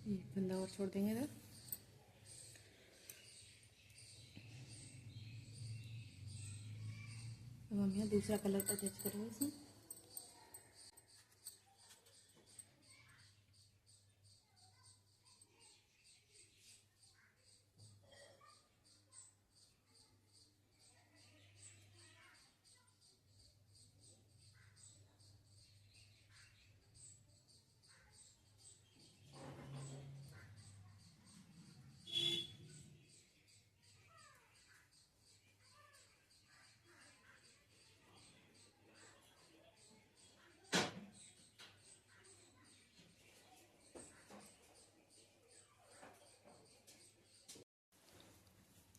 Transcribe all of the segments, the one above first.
ये फंदा और छोड़ देंगे इधर। अब हम यहाँ दूसरा कलर अटैच करेंगे इसमें।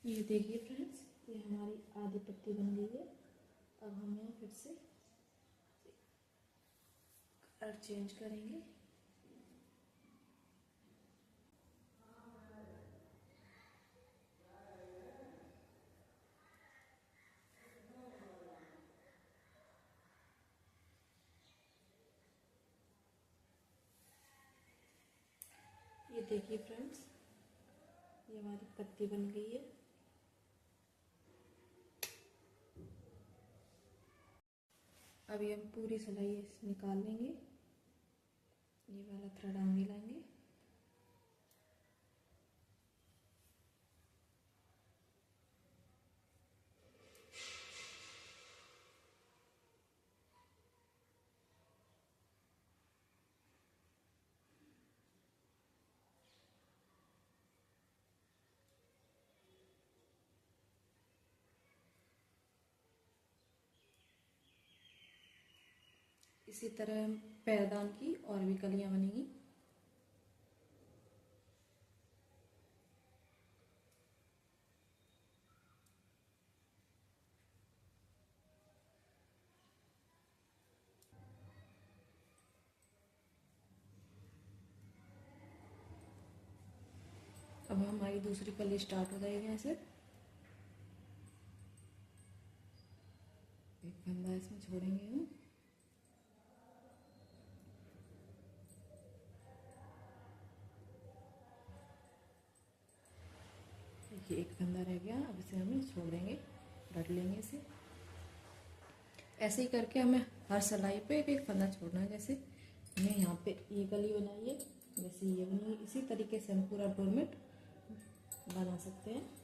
ये देखिए फ्रेंड्स, ये हमारी आधी पत्ती बन गई है। अब हम यहाँ फिर से कलर चेंज करेंगे। ये देखिए फ्रेंड्स, ये हमारी पत्ती बन गई है। अभी हम पूरी सिलाई निकाल लेंगे। ये वाला थ्रेड आगे लाएंगे। इसी तरह पैरदान की और भी कलियां बनेंगी। अब हमारी दूसरी कली स्टार्ट हो जाएगी। ऐसे एक फंदा इसमें छोड़ेंगे हम। देखिए एक फंदा रह गया, अब इसे हमें छोड़ देंगे, रख लेंगे इसे। ऐसे ही करके हमें हर सिलाई पे एक एक फंदा छोड़ना है। जैसे हमने यहाँ पे ये कली बनाई है, वैसे ये बनी, इसी तरीके से हम पूरा डोरमेट बना सकते हैं।